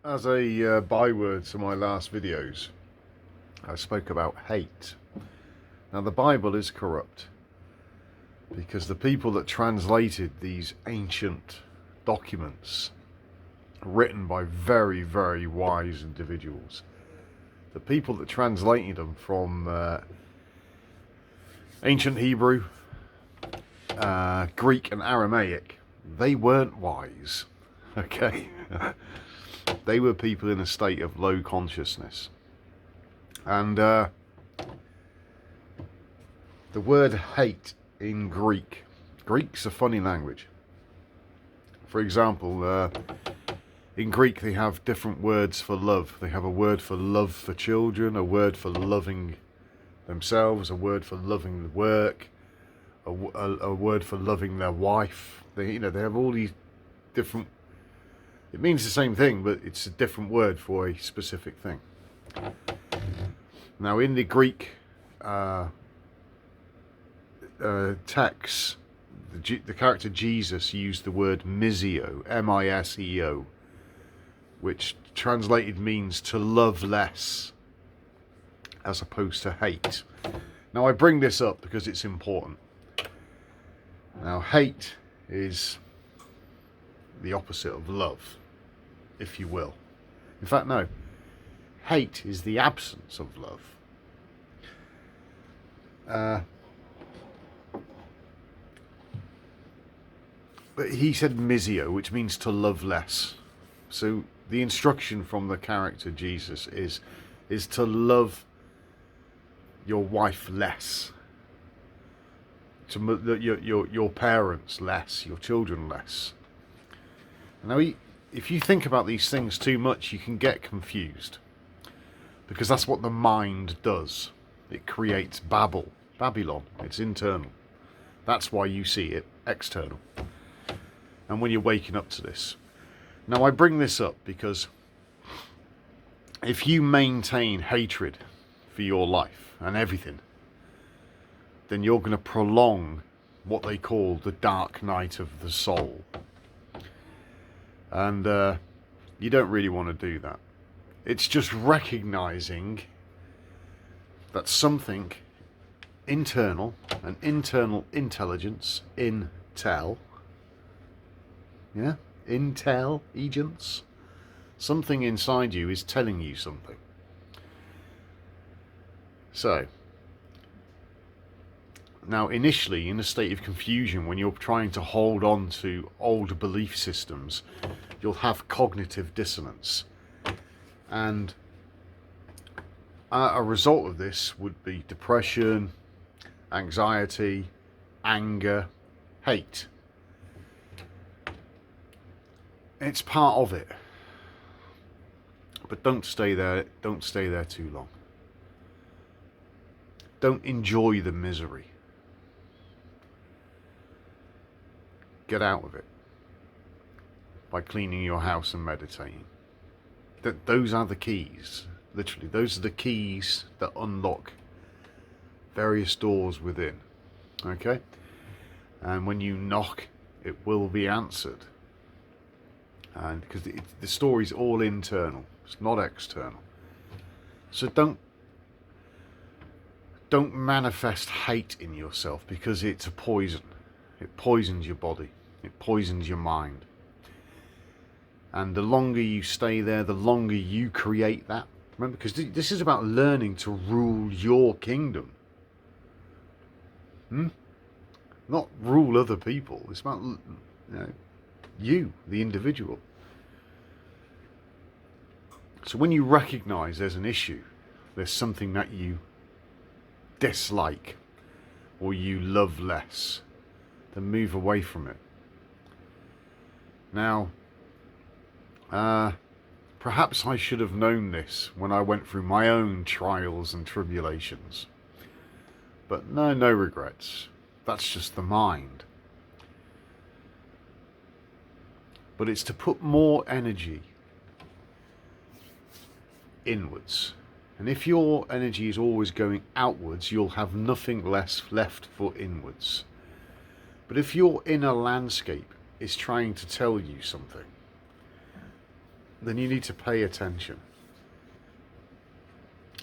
As a byword to my last videos, I spoke about hate. Now, the Bible is corrupt because the people that translated these ancient documents written by very, very wise individuals, the people that translated them from ancient Hebrew, Greek and Aramaic, they weren't wise. Okay? They were people in a state of low consciousness. And the word hate in Greek's a funny language. For example, in Greek they have different words for love. They have a word for love for children, a word for loving themselves, a word for loving the work, a word for loving their wife. They have all these different. It means the same thing, but it's a different word for a specific thing. Now, in the Greek texts, the character Jesus used the word MISEO, M-I-S-E-O, which translated means to love less, as opposed to hate. Now, I bring this up because it's important. Now, hate is the opposite of love, if you will. In fact, no. Hate is the absence of love. But he said MISEO, which means to love less. So the instruction from the character Jesus is to love your wife less, to your parents less, your children less. Now, if you think about these things too much, you can get confused, because that's what the mind does. It creates Babylon. It's internal. That's why you see it external. And when you're waking up to this. Now, I bring this up because if you maintain hatred for your life and everything, then you're going to prolong what they call the dark night of the soul. And you don't really want to do that. It's just recognizing that something internal, an internal intelligence, intelligence, something inside you is telling you something. So, now initially in a state of confusion, when you're trying to hold on to old belief systems, you'll have cognitive dissonance. And a result of this would be depression, anxiety, anger, hate. It's part of it. But don't stay there. Don't stay there too long. Don't enjoy the misery. Get out of it by cleaning your house and meditating. Those are the keys. Literally, those are the keys that unlock various doors within. Okay? And when you knock, it will be answered. And because the story's all internal, it's not external. So don't manifest hate in yourself, because it's a poison. It poisons your body. It poisons your mind. And the longer you stay there, the longer you create that. Remember, because this is about learning to rule your kingdom. Not rule other people. It's about you, the individual. So when you recognize there's an issue, there's something that you dislike or you love less, then move away from it. Now, perhaps I should have known this when I went through my own trials and tribulations. But no regrets. That's just the mind. But it's to put more energy inwards. And if your energy is always going outwards, you'll have nothing less left for inwards. But if your inner landscape is trying to tell you something, then you need to pay attention.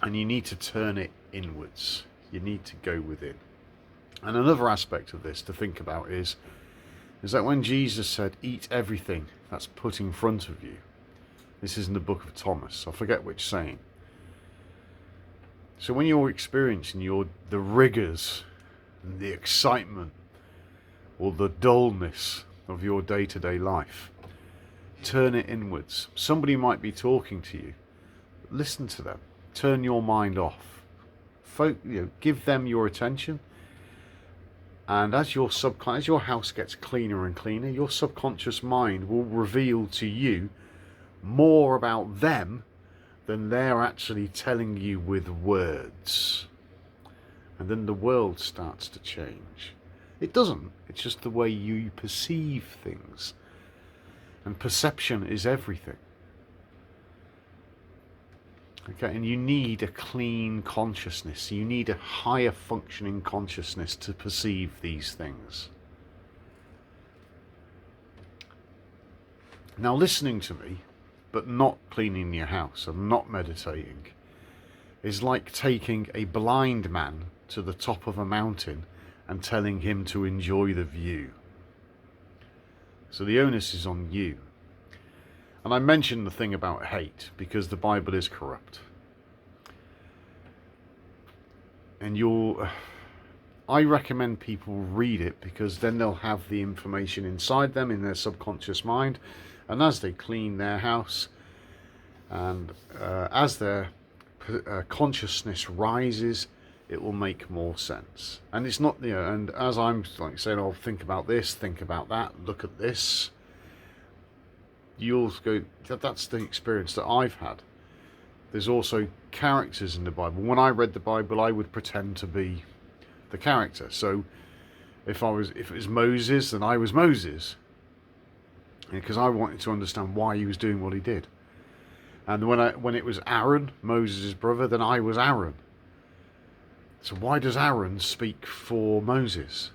And you need to turn it inwards. You need to go within. And another aspect of this to think about is that when Jesus said, eat everything that's put in front of you. This is in the book of Thomas. I forget which saying. So when you're experiencing the rigours and the excitement or the dullness of your day-to-day life, turn it inwards. Somebody might be talking to you. Listen to them. Turn your mind off. Give them your attention. And as your house gets cleaner and cleaner, your subconscious mind will reveal to you more about them than they're actually telling you with words. And then the world starts to change. It doesn't. It's just the way you perceive things. And perception is everything. Okay, and you need a clean consciousness. You need a higher functioning consciousness to perceive these things. Now, listening to me, but not cleaning your house and not meditating, is like taking a blind man to the top of a mountain and telling him to enjoy the view. So the onus is on you. And I mentioned the thing about hate because the Bible is corrupt. And I recommend people read it because then they'll have the information inside them in their subconscious mind. And as they clean their house and as their consciousness rises, it will make more sense. And it's not, and as I'm like saying, oh, think about this, think about that, look at this. You'll go, that's the experience that I've had. There's also characters in the Bible. When I read the Bible, I would pretend to be the character. So if it was Moses, then I was Moses, because I wanted to understand why he was doing what he did. And when it was Aaron, Moses' brother, then I was Aaron. So why does Aaron speak for Moses?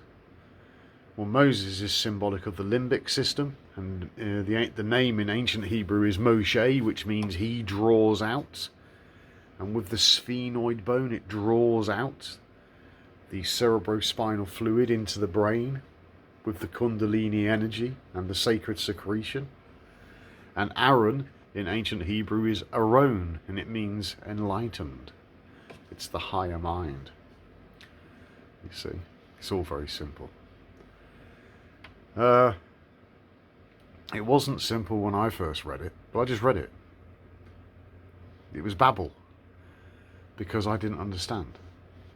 Well, Moses is symbolic of the limbic system, and the name in ancient Hebrew is Moshe, which means he draws out. And with the sphenoid bone, it draws out the cerebrospinal fluid into the brain with the kundalini energy and the sacred secretion. And Aaron in ancient Hebrew is Aaron, and it means enlightened. It's the higher mind. You see, it's all very simple. It wasn't simple when I first read it, but I just read it. It was babble because I didn't understand,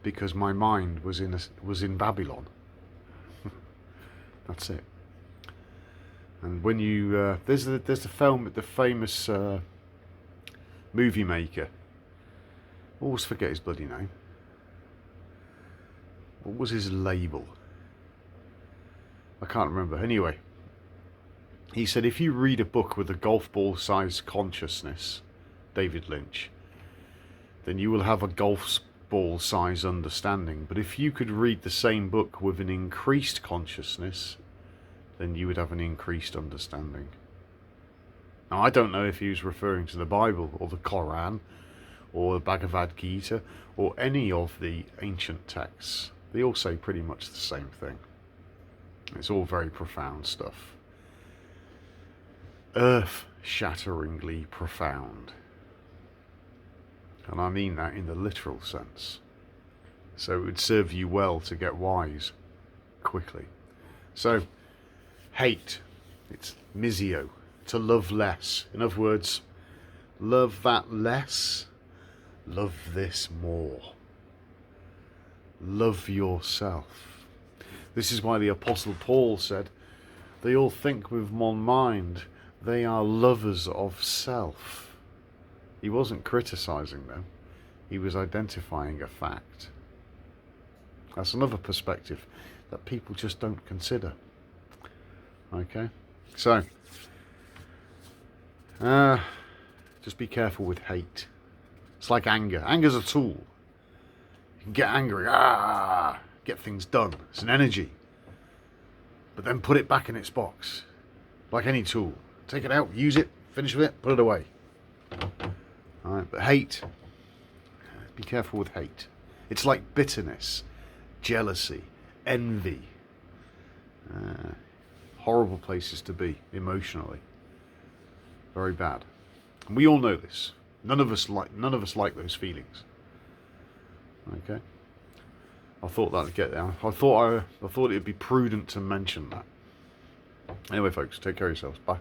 because my mind was in Babylon. That's it. And when you there's the famous movie maker. I always forget his bloody name. What was his label? I can't remember. Anyway, he said if you read a book with a golf ball sized consciousness, David Lynch, then you will have a golf ball size understanding. But if you could read the same book with an increased consciousness, then you would have an increased understanding. Now, I don't know if he was referring to the Bible or the Quran or the Bhagavad Gita or any of the ancient texts. They all say pretty much the same thing. It's all very profound stuff. Earth-shatteringly profound. And I mean that in the literal sense. So it would serve you well to get wise quickly. So, hate. It's MISEO. To love less. In other words, love that less. Love this more. Love yourself. This is why the Apostle Paul said, they all think with one mind. They are lovers of self. He wasn't criticizing them. He was identifying a fact. That's another perspective that people just don't consider. Okay? So, just be careful with hate. It's like anger. Anger's a tool. You can get angry, get things done. It's an energy. But then put it back in its box. Like any tool. Take it out, use it, Finish with it, put it away. Alright, but hate, be careful with hate. It's like bitterness, jealousy, envy. Horrible places to be emotionally. Very bad. And we all know this. None of us like those feelings. Okay. I thought that'd get there. I thought it'd be prudent to mention that. Anyway, folks, take care of yourselves. Bye.